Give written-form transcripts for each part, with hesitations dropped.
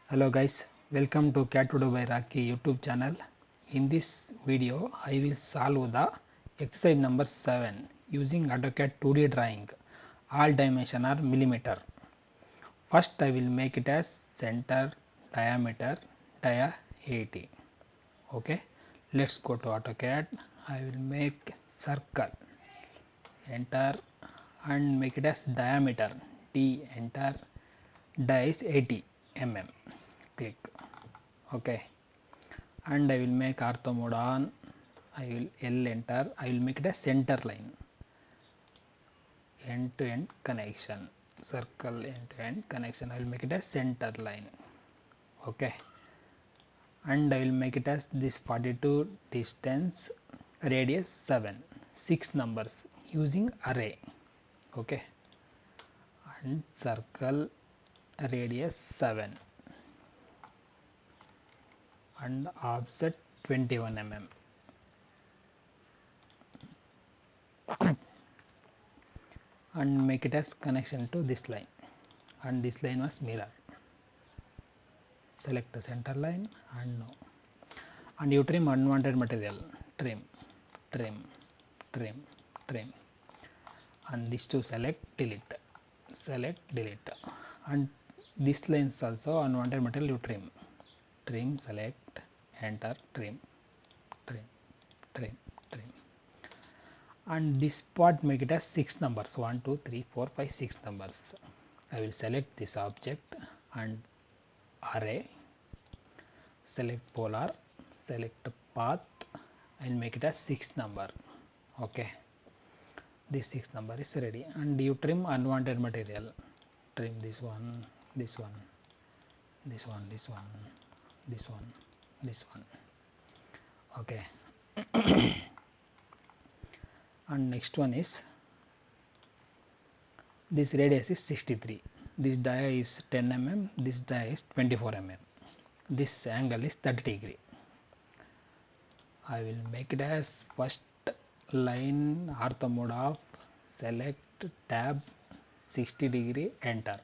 Hello guys, welcome to Cat to Do by Rocky YouTube channel. In this video, I will solve the exercise number 7 using AutoCAD 2D drawing. All dimension are millimeter. First, I will make it as center diameter dia 80. Okay, let's go to AutoCAD. I will make circle. Enter and make it as diameter. D enter. Dia is 80 mm. Click. Okay, and I will make ortho mode on. I will L enter. I will make it a center line, end to end connection, circle end to end connection. I will make it a center line. Okay, and I will make it as this 42 distance, radius 7, 6 numbers using array. Okay, and circle radius 7 and offset 21 mm. And make it as connection to this line, and this line was mirror. Select the center line and no, and you trim unwanted material. Trim, trim, trim, trim, and these two select, delete, select, delete, and this lines also unwanted material you trim. Trim, select, enter, trim, trim, trim, trim, and this part make it as 6 numbers, 1 2 3 4 5 6 numbers. I will select this object and array, select polar, select path, and make it as 6 number. Okay, this 6 number is ready, and you trim unwanted material. Trim this one, this one, this one, this one, this one, this one. Okay. And next one is this radius is 63, this dia is 10 mm, this dia is 24 mm, this angle is 30 degree. I will make it as first line ortho mode off, select tab 60 degree, enter,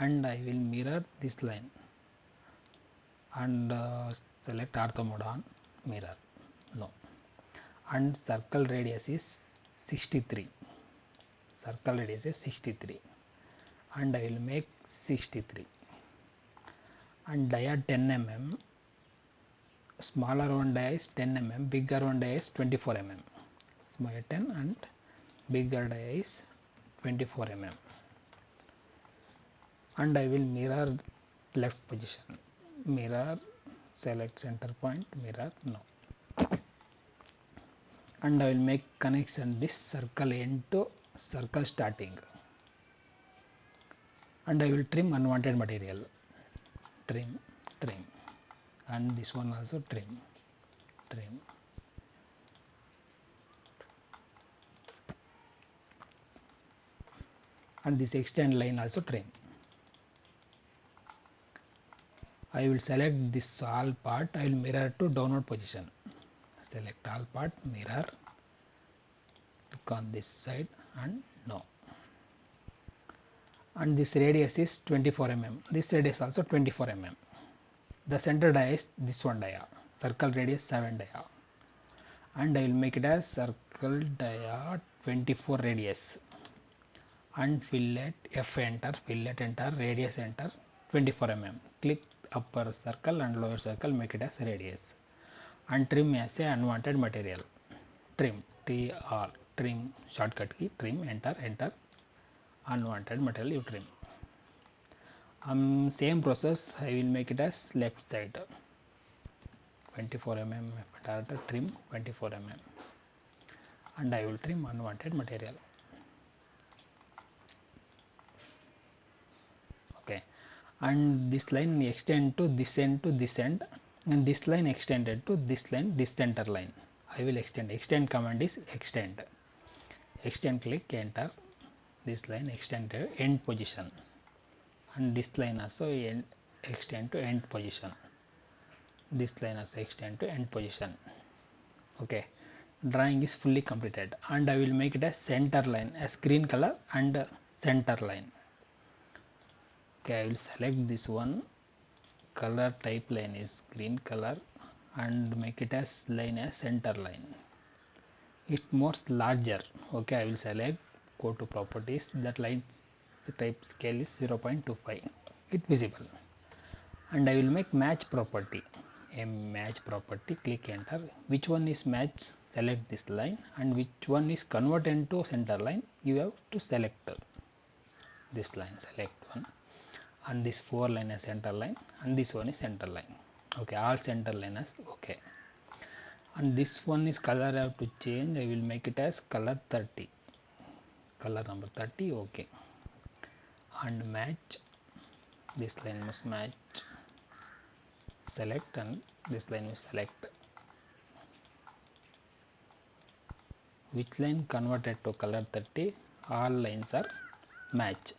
and I will mirror this line and select ortho mode on, mirror, no, and circle radius is 63, circle radius is 63, and I will make 63, and dia 10 mm, smaller one dia is 10 mm, bigger one dia is 24 mm, smaller 10 and bigger dia is 24 mm, and I will mirror left position, mirror, select center point, mirror, no, and I will make connection this circle end to circle starting, and I will trim unwanted material. Trim, trim, and this one also trim, trim, and this extend line also trim. I will select this all part. I will mirror to downward position. Select all part, mirror, click on this side and no. And this radius is 24 mm. This radius also 24 mm. The center dia is this one dia. Circle radius 7 dia. And I will make it as circle dia 24 radius. And fillet F enter, fillet enter, radius enter 24 mm. Click upper circle and lower circle, make it as radius, and trim as a unwanted material. Trim, TR, trim, shortcut key, trim, enter, enter, unwanted material you trim. Same process I will make it as left side, 24 mm trim 24 mm, and I will trim unwanted material. Okay, and this line extend to this end to this end, and this line extended to this line, this center line. I will extend command is extend, click, enter, this line extend to end position, and this line also extend to end position, this line also extend to end position. Okay, drawing is fully completed, and I will make it as center line as green color and center line. Okay, I will select this one color type line is green color and make it as line as center line. It's more larger. Okay, I will select, go to properties, that line type scale is 0.25. It's visible. And I will make match property. A match property, click enter. Which one is match? Select this line, and which one is converted into center line, you have to select this line, select one, and this 4 line is center line, and this one is center line. Okay, all center line is okay. And this one is color, I have to change. I will make it as color 30, color number 30. Okay, and match, this line must match, select, and this line must select. Which line converted to color 30? All lines are match.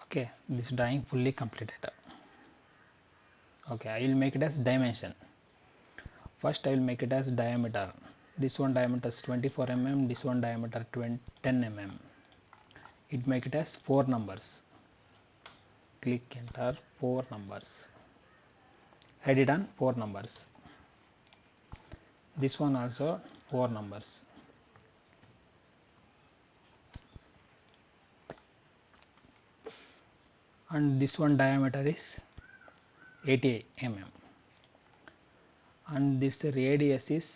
Okay, this drawing fully completed. Okay, I will make it as dimension. First I will make it as diameter. This one diameter is 24 mm, this one diameter 10 mm. It make it as 4 numbers. Click enter, 4 numbers. Write it on 4 numbers. This one also 4 numbers. And this one diameter is 80 mm. And this radius is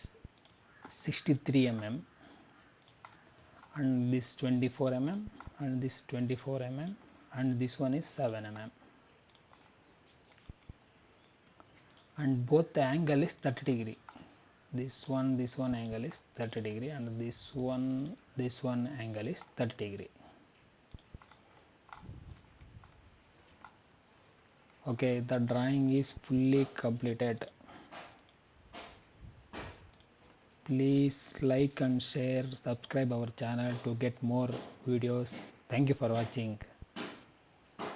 63 mm. And this 24 mm, and this 24 mm, and this one is 7 mm. And both the angle is 30 degree. This one angle is 30 degree, and this one angle is 30 degree. Okay, the drawing is fully completed. Please like and share, subscribe our channel to get more videos. Thank you for watching.